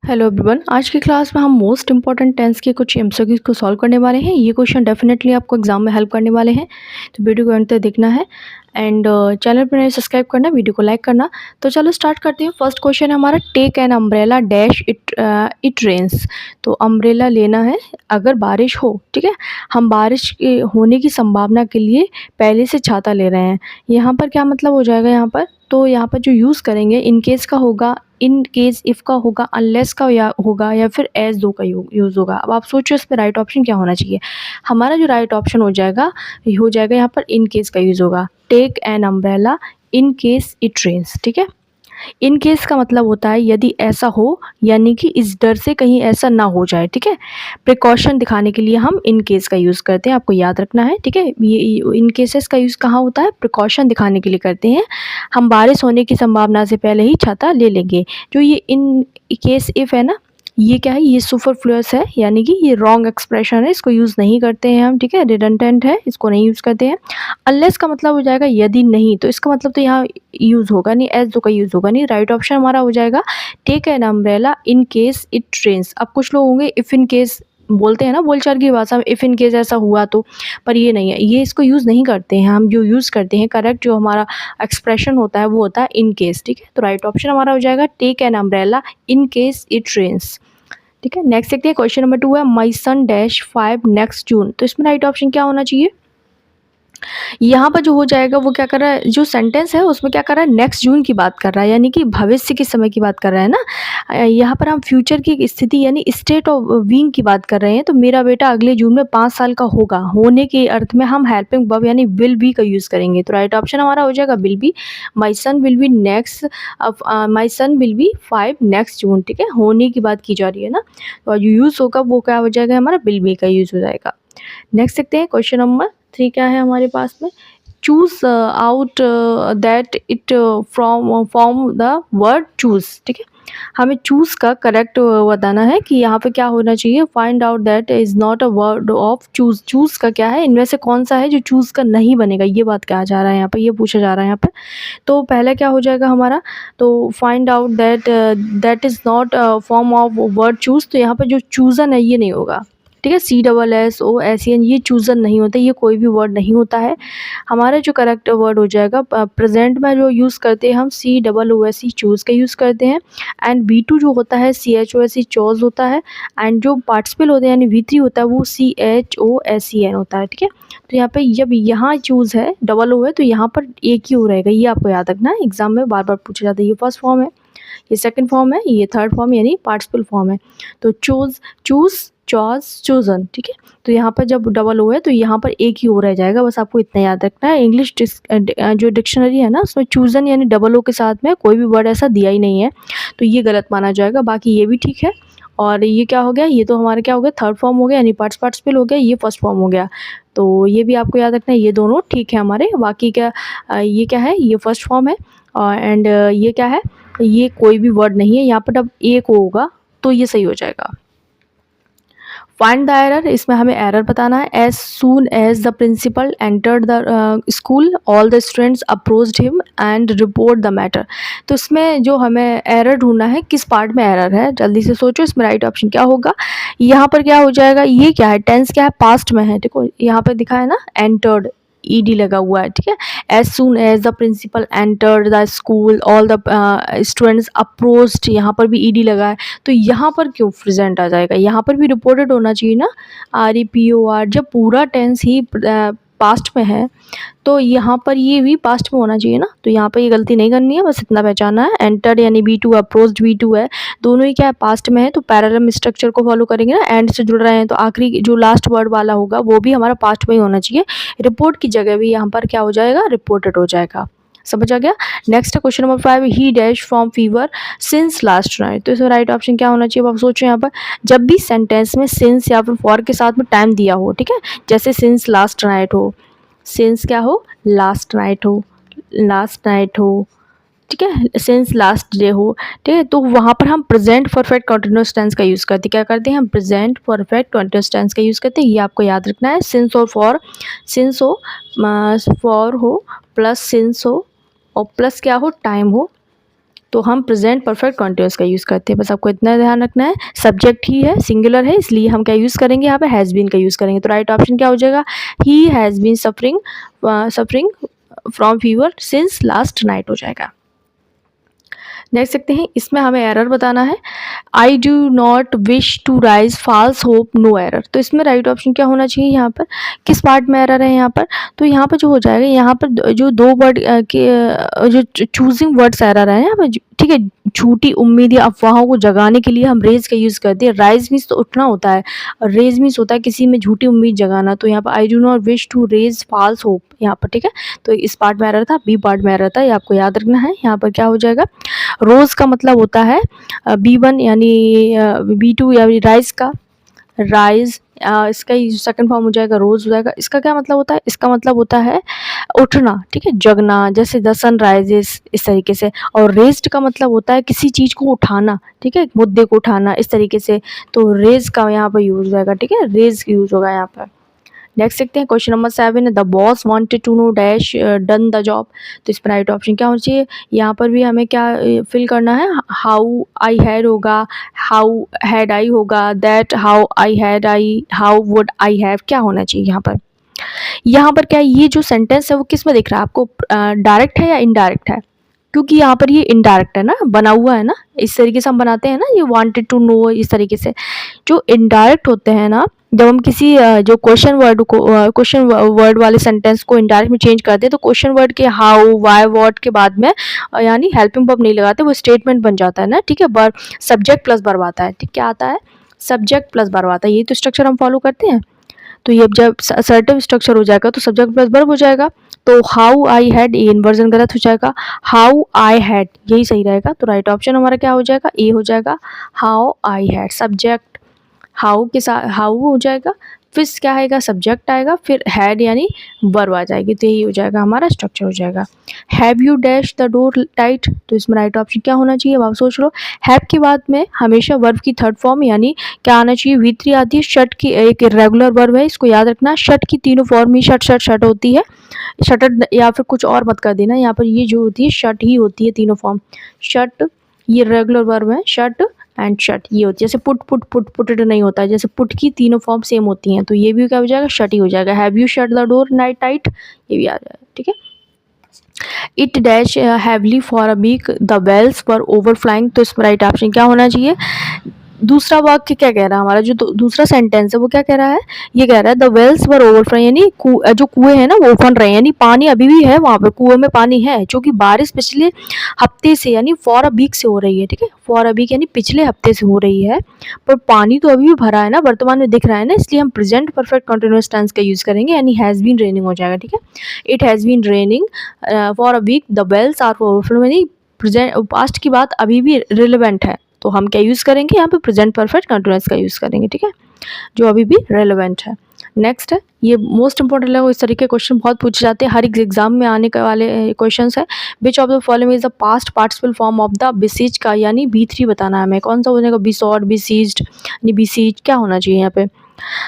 Hello everyone, आज की class में हम मोस्ट इंपॉर्टेंट टेंस के कुछ एमसीक्यूज को सॉल्व करने वाले हैं। ये क्वेश्चन डेफिनेटली आपको एग्जाम में हेल्प करने वाले हैं, तो वीडियो को अंत तक देखना है एंड चैनल पर नए सब्सक्राइब करना, वीडियो को लाइक करना। तो चलो स्टार्ट करते हैं। फर्स्ट क्वेश्चन है हमारा, take an umbrella dash it rains. तो अम्ब्रेला लेना है अगर बारिश हो, ठीक है। हम बारिश के होने की संभावना के लिए पहले से छाता ले रहे हैं। यहाँ पर क्या मतलब हो जाएगा, यहाँ पर तो यहाँ पर जो यूज़ करेंगे इन केस का होगा, इन केस इफ़ का होगा, अनलेस का या होगा, या फिर एज दो का यूज़ होगा। अब आप सोचो इसमें राइट ऑप्शन क्या होना चाहिए। हमारा जो राइट ऑप्शन हो जाएगा यहाँ पर इन केस का यूज़ होगा। Take an umbrella in case it rains, ठीक है। इन केस का मतलब होता है यदि ऐसा हो, यानी कि इस डर से कहीं ऐसा ना हो जाए, ठीक है। प्रिकॉशन दिखाने के लिए हम इन केस का यूज़ करते हैं, आपको याद रखना है, ठीक है। ये इन केसेस का यूज़ कहाँ होता है, प्रिकॉशन दिखाने के लिए करते हैं। हम बारिश होने की संभावना से पहले ही छाता ले लेंगे। जो ये इन केस इफ़ है ना, ये क्या है, ये सुपरफ्लुअस है, यानी कि ये रॉन्ग एक्सप्रेशन है, इसको यूज़ नहीं करते हैं हम, ठीक है। रिडंडेंट है, इसको नहीं यूज़ करते हैं। अनलेस का मतलब हो जाएगा यदि नहीं, तो इसका मतलब तो यहाँ यूज़ होगा नहीं, एज दो का यूज़ होगा नहीं। राइट ऑप्शन हमारा हो जाएगा take an umbrella in case it rains. अब कुछ लोग होंगे इफ़ इन केस बोलते हैं ना बोलचाल की भाषा में, इफ़ इन केस ऐसा हुआ तो, पर ये नहीं है, ये इसको यूज़ नहीं करते हैं। हम जो यूज़ करते हैं, करेक्ट जो हमारा एक्सप्रेशन होता है वो होता है इन केस, ठीक है। तो राइट ऑप्शन हमारा हो जाएगा take an umbrella in case it rains, ठीक है। नेक्स्ट देखते हैं, क्वेश्चन नंबर 2 है, माई सन डैश 5 नेक्स्ट जून। तो इसमें राइट ऑप्शन क्या होना चाहिए। यहाँ पर जो हो जाएगा वो क्या कर रहा है, जो सेंटेंस है उसमें क्या कर रहा है, नेक्स्ट जून की बात कर रहा है, यानी कि भविष्य के समय की बात कर रहा है ना। यहाँ पर हम फ्यूचर की स्थिति यानी स्टेट ऑफ बीइंग की बात कर रहे हैं। तो मेरा बेटा अगले जून में 5 साल का होगा, होने के अर्थ में हम हेल्पिंग वर्ब यानी विल बी का यूज़ करेंगे। तो राइट ऑप्शन हमारा हो जाएगा will be. My son will be next, my son will be 5 next June, ठीक है। होने की बात की जा रही है ना, तो जो यूज़ होगा वो क्या हो जाएगा, हमारा विल बी का यूज़ हो जाएगा। नेक्स्ट देखते हैं, क्वेश्चन नंबर 3 क्या है हमारे पास में, choose out that it from the word choose, ठीक है। हमें चूज़ का करेक्ट बताना है कि यहाँ पे क्या होना चाहिए। Find out that is not a word of choose. Choose का क्या है, इनमें से कौन सा है जो चूज़ का नहीं बनेगा, ये बात कहा जा रहा है यहाँ पे, ये पूछा जा रहा है यहाँ पे। तो पहला क्या हो जाएगा हमारा, तो find out that that is not form of word choose. तो यहाँ पे जो चूज़न है ये नहीं होगा, ठीक है। CSSON ये चूज़न नहीं होता, ये कोई भी वर्ड नहीं होता है। हमारा जो करेक्ट वर्ड हो जाएगा, प्रेजेंट में जो यूज़ करते हैं हम COOSE चूज़ का यूज़ करते हैं। एंड V2 जो होता है CHOSE चॉज होता है। एंड जो पार्टिसिपल होते हैं यानी V3 होता है वो CHOSEN होता है, ठीक है। तो यहाँ पे जब यहाँ चूज़ है डबल ओ है तो यहाँ पर एक ही हो रहेगा, ये आपको याद रखना है, एग्जाम में बार बार पूछा जाता है। ये फर्स्ट फॉर्म है, ये सेकंड फॉर्म है, ये थर्ड फॉर्म यानी पार्टिसिपल फॉर्म है। तो चूज़ चॉज चूजन, ठीक है। तो यहाँ पर जब डबल ओ है तो यहाँ पर एक ही ओ रह जाएगा, बस आपको इतना याद रखना है। इंग्लिश जो डिक्शनरी है ना उसमें चूजन यानी डबल ओ के साथ में कोई भी वर्ड ऐसा दिया ही नहीं है, तो ये गलत माना जाएगा। बाकी ये भी ठीक है। और ये क्या हो गया, ये तो हमारा क्या हो गया, थर्ड फॉर्म हो गया यानी पार्टिसिपल हो गया, ये फर्स्ट फॉर्म हो गया। तो ये भी आपको याद रखना है, ये दोनों ठीक है हमारे। बाकी क्या ये क्या है, ये फर्स्ट फॉर्म है। एंड ये क्या है, ये कोई भी वर्ड नहीं है, यहाँ पर जब एक होगा तो ये सही हो जाएगा। फाइंड द एरर, इसमें हमें एरर बताना है। As soon as the principal entered the school all the students approached him and report the matter. तो इसमें जो हमें एरर ढूंढना है, किस पार्ट में एरर है, जल्दी से सोचो। इसमें राइट ऑप्शन क्या होगा, यहाँ पर क्या हो जाएगा, ये क्या है, टेंस क्या है, पास्ट में है। देखो यहाँ पर दिखा है ना, एंटर्ड ईडी लगा हुआ है, ठीक है। As soon as the principal entered the school all the students approached, यहाँ पर भी ईडी लगा है। तो यहाँ पर क्यों प्रेजेंट आ जाएगा, यहाँ पर भी रिपोर्टेड होना चाहिए ना, REPOR। जब पूरा टेंस ही पास्ट में है तो यहाँ पर ये भी पास्ट में होना चाहिए ना, तो यहाँ पर ये गलती नहीं करनी है, बस इतना पहचाना है। एंटर्ड यानी B2, अप्रोच्ड V2 है, दोनों ही क्या है, पास्ट में है। तो पैरेलल स्ट्रक्चर को फॉलो करेंगे ना, एंड से जुड़ रहे हैं तो आखिरी जो लास्ट वर्ड वाला होगा वो भी हमारा पास्ट में ही होना चाहिए। रिपोर्ट की जगह भी यहाँ पर क्या हो जाएगा, रिपोर्टेड हो जाएगा। समझ आ गया। नेक्स्ट है question number 5, he dash from fever since last night. तो इसमें राइट ऑप्शन क्या होना चाहिए, आप सोचो। यहाँ पर जब भी सेंटेंस में सिंस या फिर फॉर के साथ में टाइम दिया हो, ठीक है, जैसे सिंस लास्ट नाइट हो, सिंस क्या हो, लास्ट नाइट हो, लास्ट नाइट हो, ठीक है, सिंस लास्ट डे हो, ठीक है। तो वहाँ पर हम प्रेजेंट परफेक्ट कंटिन्यूअस टेंस का यूज़ करते हैं। क्या करते हैं हम, प्रेजेंट परफेक्ट कंटिन्यूअस टेंस का यूज़ करते हैं, ये आपको याद रखना है। सिंस और फॉर, सिंस हो, फॉर हो, प्लस सिंस हो, और प्लस क्या हो, टाइम हो, तो हम प्रेजेंट परफेक्ट कॉन्टिन्यूस का यूज़ करते हैं। बस आपको इतना ध्यान रखना है, सब्जेक्ट ही है, सिंगुलर है, इसलिए हम क्या यूज़ करेंगे यहाँ पे, हैज़ बीन का यूज़ करेंगे। तो राइट ऑप्शन क्या हो जाएगा, he has been suffering from fever since last night हो जाएगा। नेक्स्ट देखते हैं, इसमें हमें एरर बताना है। I do not wish to rise false hope no error. तो इसमें राइट ऑप्शन क्या होना चाहिए, यहाँ पर किस पार्ट में एरर है यहाँ पर, तो यहाँ पर जो हो जाएगा, यहाँ पर जो दो वर्ड के जो चूजिंग वर्ड्स एरर है यहाँ पर, ठीक है। झूठी उम्मीद या अफवाहों को जगाने के लिए हम रेज का यूज़ करते हैं। राइज मीन्स तो उठना होता है, और रेज मीन्स होता है किसी में झूठी उम्मीद जगाना। तो यहाँ पर I do not wish to raise false hope यहाँ पर, ठीक है। तो इस पार्ट में एरर था, बी पार्ट में एरर था, ये आपको याद रखना है। यहाँ पर क्या हो जाएगा, रोज़ का मतलब होता है B1 यानी B2 या राइज का, राइज इसका ही सेकंड फॉर्म हो जाएगा, रोज़ हो जाएगा। इसका क्या मतलब होता है, इसका मतलब होता है उठना, ठीक है, जगना, जैसे द सन राइजेस इस तरीके से। और रेज्ड का मतलब होता है किसी चीज़ को उठाना, ठीक है, मुद्दे को उठाना इस तरीके से। तो रेज का यहाँ पर यूज हो जाएगा, ठीक है, रेज यूज होगा यहाँ पर। नेक्स्ट देखते हैं, क्वेश्चन नंबर 7 है, the boss wanted to know dash done the job. तो इस पर राइट ऑप्शन क्या होना चाहिए, यहाँ पर भी हमें क्या फिल करना है, हाउ आई हैड होगा, हाउ हैड आई होगा, that how I had I, how would I have, क्या होना चाहिए यहाँ पर। यहाँ पर क्या है, ये जो सेंटेंस है वो किस में दिख रहा है आपको, डायरेक्ट है या इनडायरेक्ट है, क्योंकि यहाँ पर ये इनडायरेक्ट है ना, बना हुआ है ना, इस तरीके से हम बनाते हैं ना, ये वांटेड टू नो इस तरीके से। जो इनडायरेक्ट होते हैं ना, जब हम किसी जो क्वेश्चन वर्ड वाले सेंटेंस को इनडायरेक्ट में चेंज करते हैं, तो क्वेश्चन वर्ड के हाउ वाई व्हाट के बाद में यानी हेल्पिंग वर्ब नहीं लगाते, वो स्टेटमेंट बन जाता है ना, ठीक है। वर्ब सब्जेक्ट प्लस वर्ब आता है, ठीक, क्या आता है, सब्जेक्ट प्लस वर्ब आता है। ये तो स्ट्रक्चर हम फॉलो करते हैं। तो ये जब सर्टेन स्ट्रक्चर हो जाएगा तो सब्जेक्ट प्लस वर्ब हो जाएगा। तो how I had, A inversion गलत हो जाएगा, हाउ आई हैड यही सही रहेगा। तो राइट ऑप्शन हमारा क्या हो जाएगा, ए हो जाएगा, how I had. Subject how के साथ हाउ हो जाएगा, फिर क्या आएगा, सब्जेक्ट आएगा, फिर हैड यानी वर्ब आ जाएगी। तो यही हो जाएगा हमारा स्ट्रक्चर हो जाएगा। Have you dash the door tight. तो इसमें राइट ऑप्शन क्या होना चाहिए, अब आप सोच लो। हैव के बाद में हमेशा वर्ब की थर्ड फॉर्म यानी क्या आना चाहिए, V3 आती है। शट की एक इरेगुलर वर्ब है, इसको याद रखना। शट की तीनों फॉर्म ही शट शट शट होती है, शटड या फिर कुछ और मत कर देना, यहाँ पर ये जो होती है शट ही होती है तीनों फॉर्म। शट ये रेगुलर वर्ब है, शट एंड शट ये होती है। जैसे पुट पुट पुट पुटेड नहीं होता है, जैसे पुट की तीनों फॉर्म सेम होती हैं, तो ये भी क्या हो जाएगा, शट ही हो जाएगा। Have you shut the door night tight, ये भी आ जाएगा, ठीक है। It dash heavily for a week, the wells were overflowing. तो इसमें राइट ऑप्शन क्या होना चाहिए, दूसरा वाक्य क्या कह रहा है हमारा, जो दूसरा सेंटेंस है वो क्या कह रहा है, ये कह रहा है द वेल्स वर ओवरफ्लोइंग, यानी जो कुएं हैं ना वो उफन रहे हैं, यानी पानी अभी भी है वहाँ पे, कुएं में पानी है, क्योंकि बारिश पिछले हफ्ते से यानी फॉर अ वीक से हो रही है, ठीक है। फॉर अ वीक यानी पिछले हफ्ते से हो रही है, पर पानी तो अभी भी भरा है ना, वर्तमान में दिख रहा है ना, इसलिए हम प्रेजेंट परफेक्ट कंटिन्यूअस टेंस का यूज़ करेंगे, यानी हैज़ बीन रेनिंग हो जाएगा, ठीक है। It has been raining for a week, the wells are overflowing, यानी प्रेजेंट पास्ट की बात अभी भी रिलेवेंट है, तो हम क्या यूज़ करेंगे यहाँ पे, प्रेजेंट परफेक्ट कंटिन्यूअस का यूज़ करेंगे, ठीक है, जो अभी भी रेलेवेंट है। नेक्स्ट है, ये मोस्ट इंपॉर्टेंट है, इस तरीके के क्वेश्चन बहुत पूछे जाते हैं, हर एक एग्जाम में आने के वाले क्वेश्चन है। Which of the following is the past participle form of the besiege का, यानी B3 बताना है हमें, कौन सा हो जाएगा, बिसॉट, बिसीज्ड, यानी बिसीज क्या होना चाहिए यहाँ पे।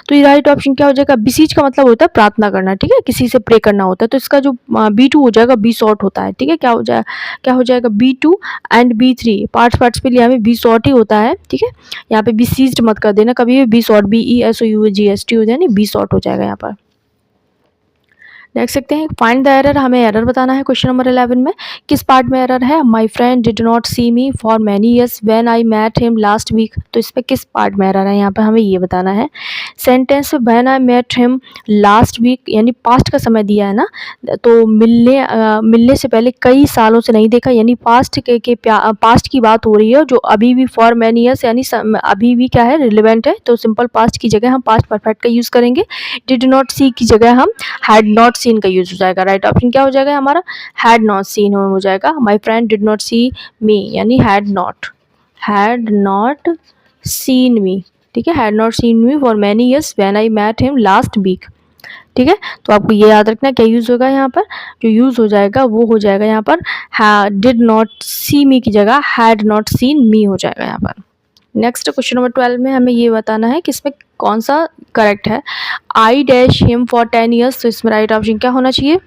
तो ये राइट ऑप्शन क्या हो जाएगा, बिसीज का मतलब होता है प्रार्थना करना, ठीक है, किसी से प्रे करना होता है, तो इसका जो B2 हो जाएगा, बी सॉट होता है, ठीक है। क्या हो जाएगा B2 एंड B3 पार्टिसिपल यहाँ पे बी सॉट ही होता है, ठीक है। यहाँ पे बिसीज्ड मत कर देना कभी भी, बी सॉट BESOUGST हो जाए, बी सॉट हो जाएगा यहाँ पर। नेक्स्ट देखते हैं, फाइंड द एरर, हमें एरर बताना है क्वेश्चन नंबर 11 में। किस पार्ट में एरर है, my friend did not see me for many years when I met him last week. तो इस पर किस पार्ट में एरर है, यहाँ पे हमें ये बताना है। Sentence when I met him last week यानी पास्ट का समय दिया है ना, तो मिलने से पहले कई सालों से नहीं देखा, यानी पास्ट पास्ट की बात हो रही है, जो अभी भी फॉर मैनी ईयर्स यानी अभी भी क्या है, रिलेवेंट है, तो सिंपल पास्ट की जगह हम पास्ट परफेक्ट का यूज़ करेंगे। डिड नॉट सी की जगह हम हैड नॉट सीन का यूज हो जाएगा। राइट ऑप्शन क्या हो जाएगा हमारा, हैड नॉट सीन हो जाएगा। My friend did not see me यानी हैड नॉट सीन मी, ठीक है, had not seen me for many years when I met him last week, ठीक है। तो आपको ये याद रखना क्या यूज़ होगा यहाँ पर, जो यूज़ हो जाएगा वो हो जाएगा यहाँ पर डिड नॉट सी मी की जगह हैड नॉट सीन मी हो जाएगा यहाँ पर। नेक्स्ट क्वेश्चन नंबर 12 में हमें ये बताना है कि इसमें कौन सा करेक्ट है। I dash him for 10 years, तो इसमें राइट ऑप्शन क्या होना चाहिए,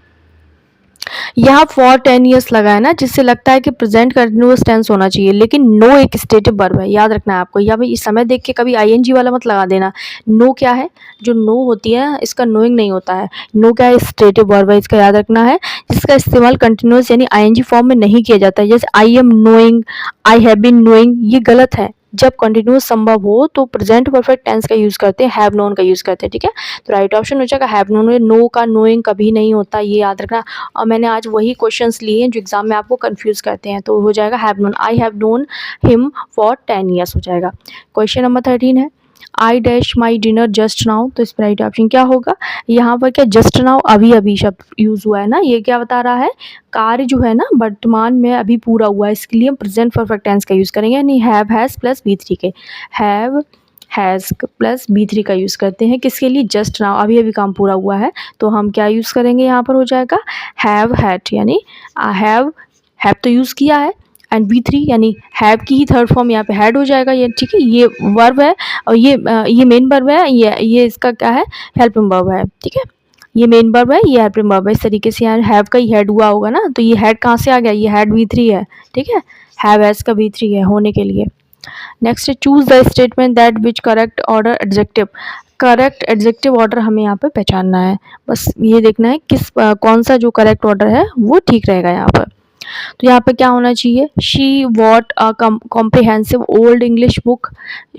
यहाँ फॉर 10 ईयर्स लगा है ना, जिससे लगता है कि प्रेजेंट कंटिन्यूअस टेंस होना चाहिए, लेकिन नो एक स्टेटिव वर्ब है, याद रखना है आपको। या भाई समय देख के कभी आईएनजी वाला मत लगा देना। नो क्या है, जो नो होती है इसका नोइंग नहीं होता है। नो क्या है, स्टेटिव वर्ब है, इसका याद रखना है, जिसका इस्तेमाल कंटिन्यूअस यानी आईएनजी फॉर्म में नहीं किया जाता है। जैसे I am knowing, I have been knowing, ये गलत है। जब कंटिन्यूअस संभव हो तो प्रेजेंट परफेक्ट टेंस का यूज़ करते हैं, हैव नोन का यूज़ करते हैं, ठीक है। तो राइट ऑप्शन हो जाएगा हैव नोन। नो का नोइंग कभी नहीं होता, ये याद रखना। और मैंने आज वही क्वेश्चंस लिए हैं जो एग्जाम में आपको कंफ्यूज करते हैं, तो हो जाएगा have known, I have known him for 10 years हो जाएगा। क्वेश्चन नंबर 13 है, I dash my dinner just now, तो इस पर राइट ऑप्शन क्या होगा। यहाँ पर क्या जस्ट नाउ अभी अभी शब्द यूज हुआ है ना, ये क्या बता रहा है, कार्य जो है ना वर्तमान में अभी पूरा हुआ है, इसके लिए हम प्रेजेंट परफेक्ट टेंस का यूज करेंगे, यानी हैव हैज प्लस बी3 के, हैव हैज़ प्लस बी3 का यूज़ करते हैं किसके लिए, जस्ट नाउ अभी अभी काम पूरा हुआ है, तो हम क्या यूज़ करेंगे, यहाँ पर हो जाएगा हैव हैड, यानी हैव तो यूज़ किया है, एंड बी3 यानी हैव की ही थर्ड फॉर्म यहाँ पे हैड हो जाएगा, ये ठीक है। ये वर्ब है और ये मेन वर्ब है, ये इसका क्या है, हेल्पिंग वर्ब है, ठीक है। ये मेन वर्ब है, ये हेल्पिंग वर्ब है, इस तरीके से यहाँ हैव का ही हेड हुआ होगा ना, तो ये हेड कहाँ से आ गया, ये हैड बी3 है, ठीक है। हैव एज का बी3 है होने के लिए। नेक्स्ट है choose the statement that which correct order adjective, correct adjective order हमें यहाँ पे पहचानना है, बस ये देखना है कौन सा जो करेक्ट ऑर्डर है वो ठीक रहेगा यहाँ पर। तो यहाँ पे क्या होना चाहिए, she what a comprehensive old English book,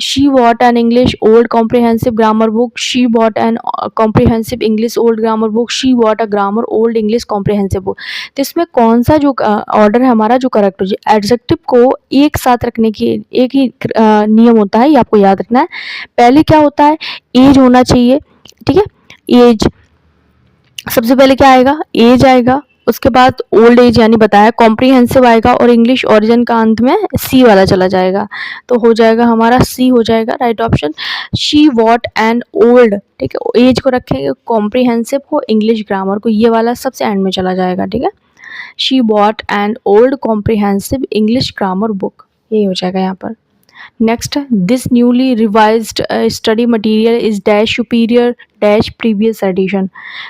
she what an English old comprehensive grammar book, she what an comprehensive English old grammar book, she what a grammar old English comprehensive book. तो इसमें कौन सा जो order है हमारा जो correct हो जाए, एडजेक्टिव को एक साथ रखने की एक ही नियम होता है, ये आपको याद रखना है। पहले क्या होता है, एज होना चाहिए, ठीक है, एज सबसे पहले क्या आएगा, एज आएगा, उसके बाद ओल्ड एज यानी बताया, कॉम्प्रिहेंसिव आएगा, और इंग्लिश ओरिजिन का अंत में सी वाला चला जाएगा, तो हो जाएगा हमारा सी हो जाएगा right option. She what and old, ठीक है, एज को रखेंगे, कॉम्प्रिहेंसिव को, इंग्लिश ग्रामर को, ये वाला सबसे एंड में चला जाएगा, ठीक है। She what and old comprehensive English grammar book, ये हो जाएगा यहाँ पर। नेक्स्ट है this newly revised study material is dash superior dash previous edition,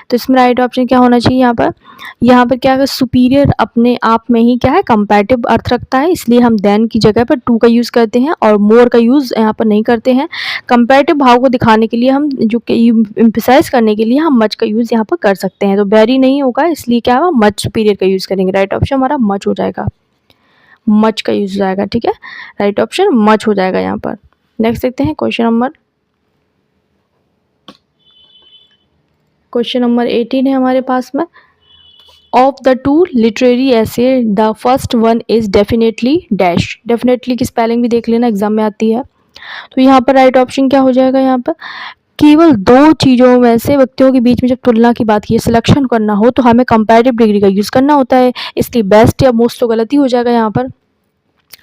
तो इसमें राइट ऑप्शन क्या होना चाहिए, यहाँ पर क्या है, सुपीरियर अपने आप में ही क्या है, कंपैरेटिव अर्थ रखता है, इसलिए हम देन की जगह पर टू का यूज़ करते हैं और मोर का यूज़ यहाँ पर नहीं करते हैं। कंपैरेटिव भाव को दिखाने के लिए हम जो एम्फसाइज करने के लिए हम मच का यूज़ यहाँ पर कर सकते हैं, तो वेरी नहीं होगा, इसलिए क्या होगा, मच सुपीरियर का यूज़ करेंगे, राइट ऑप्शन हमारा मच हो जाएगा, मच का यूज हो जाएगा, ठीक है, राइट ऑप्शन मच हो जाएगा यहाँ पर। नेक्स्ट देखते हैं क्वेश्चन नंबर 18 है हमारे पास में, ऑफ द टू लिटरेरी ऐसे the first one is definitely dash, definitely की स्पेलिंग भी देख लेना एग्जाम में आती है, तो यहाँ पर राइट ऑप्शन क्या हो जाएगा, यहाँ पर केवल दो चीज़ों में से व्यक्तियों के बीच में जब तुलना की बात की सिलेक्शन करना हो तो हमें कंपैरेटिव डिग्री का यूज़ करना होता है, इसलिए बेस्ट या मोस्ट तो गलती हो जाएगा, यहाँ पर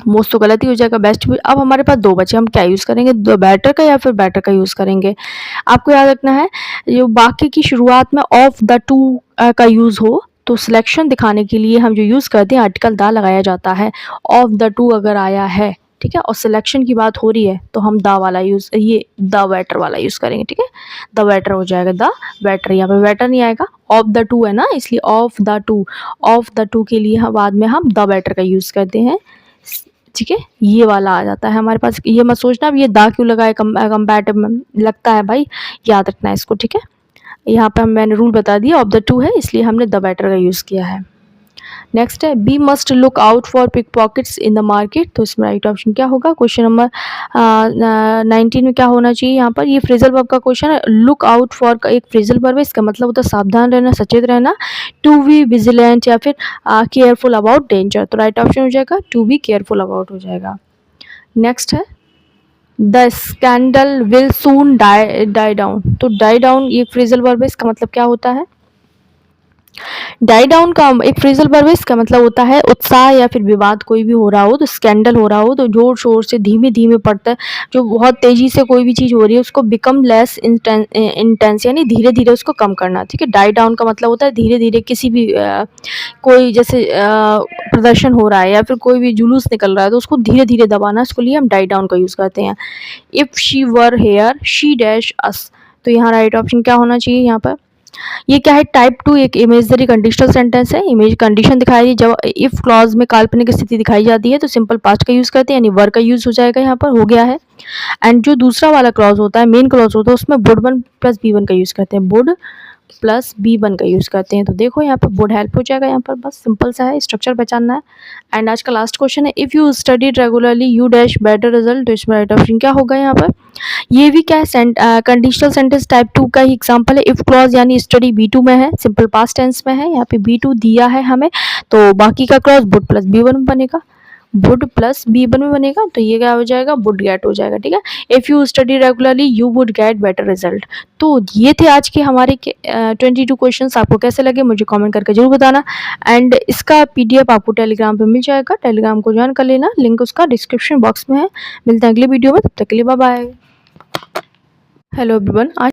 मोस्ट तो गलती हो जाएगा, बेस्ट भी। अब हमारे पास दो बचे, हम क्या यूज़ करेंगे, दो बेटर का या फिर बेटर का यूज़ करेंगे। आपको याद रखना है जो वाक्य की शुरुआत में ऑफ द टू का यूज़ हो तो सिलेक्शन दिखाने के लिए हम जो यूज़ करते हैं आर्टिकल द लगाया जाता है, ऑफ द टू अगर आया है, ठीक है, और सिलेक्शन की बात हो रही है तो हम द वाला यूज़, ये द बेटर वाला यूज़ करेंगे, ठीक है, द बेटर हो जाएगा, द बेटर, यहाँ पे बेटर नहीं आएगा, ऑफ द टू है ना, इसलिए ऑफ द टू के लिए हम बाद में हम द बेटर का यूज़ करते हैं, ठीक है, ये वाला आ जाता है हमारे पास। ये मत सोचना अब ये दा क्यों लगाए कंपैरेटिव में लगता है भाई, याद रखना है इसको, ठीक है। यहाँ पे मैंने रूल बता दिया, ऑफ द टू है इसलिए हमने द बेटर का यूज़ किया है। नेक्स्ट है be must look out for pickpockets in the market, तो इसमें राइट ऑप्शन क्या होगा, क्वेश्चन नंबर 19 में क्या होना चाहिए, यहाँ पर ये फ्रेजल वर्ब का क्वेश्चन है, लुक आउट फॉर का एक फ्रेजल वर्ब है, इसका मतलब होता है सावधान रहना, सचेत रहना, टू बी विजिलेंट या फिर केयरफुल अबाउट डेंजर, तो राइट ऑप्शन हो जाएगा टू बी केयरफुल अबाउट हो जाएगा। नेक्स्ट है the scandal will soon die down, तो डाई डाउन ये फ्रेजल वर्ब है, इसका मतलब क्या होता है, डाई डाउन का एक फ्रेजल वर्ब है, इसका मतलब होता है उत्साह या फिर विवाद कोई भी हो रहा हो, तो स्कैंडल हो रहा हो तो जोर शोर से धीमे धीमे पड़ता है, जो बहुत तेजी से कोई भी चीज़ हो रही है उसको बिकम लेस इंटेंस यानी धीरे धीरे उसको कम करना, ठीक है। डाई डाउन का मतलब होता है धीरे धीरे किसी भी कोई जैसे प्रदर्शन हो रहा है या फिर कोई भी जुलूस निकल रहा है तो उसको धीरे धीरे दबाना, इसके लिए हम डाई डाउन का यूज़ करते हैं। If she were here she dash us, तो यहाँ राइट ऑप्शन क्या होना चाहिए, यहाँ पर ये क्या है, टाइप 2 एक इमेजरी कंडीशनल सेंटेंस है। इमेज कंडीशन दिखाई दी जब इफ क्लॉज में काल्पनिक स्थिति दिखाई जाती है तो सिंपल पास्ट का यूज करते हैं, यानी वर का यूज हो जाएगा, यहाँ पर हो गया है। एंड जो दूसरा वाला क्लॉज होता है, मेन क्लॉज होता है, उसमें वुड 1 प्लस बी 1 का यूज करते हैं, वुड प्लस बी 1 का यूज करते हैं। तो देखो यहाँ पर वुड हेल्प हो जाएगा, यहाँ पर बस सिंपल सा है, स्ट्रक्चर पहचानना है। एंड आज का लास्ट क्वेश्चन है, if you studied regularly you dash better result, तो इसमें राइट ऑप्शन क्या होगा यहाँ पर। ये भी क्या है, कंडीशनल सेंटेंस टाइप 2 का ही एग्जांपल है। इफ क्लॉज यानी स्टडी B2 में है, सिंपल पास्ट टेंस में है, यहाँ पे B2 दिया है हमें, तो बाकी का क्लॉज वुड प्लस B1 में बनेगा, वुड प्लस B1 में बनेगा, तो ये क्या हो जाएगा, वुड गेट हो जाएगा। ठीक है, if you study regularly you would get better result. तो ये थे आज के हमारे 22 क्वेश्चंस। आपको कैसे लगे मुझे कमेंट करके जरूर बताना। एंड इसका PDF आपको टेलीग्राम पे मिल जाएगा, टेलीग्राम को ज्वाइन कर लेना, लिंक उसका डिस्क्रिप्शन बॉक्स में है। मिलते हैं अगली वीडियो में, तब तक के लिए बाय बाय। Hello everyone. आज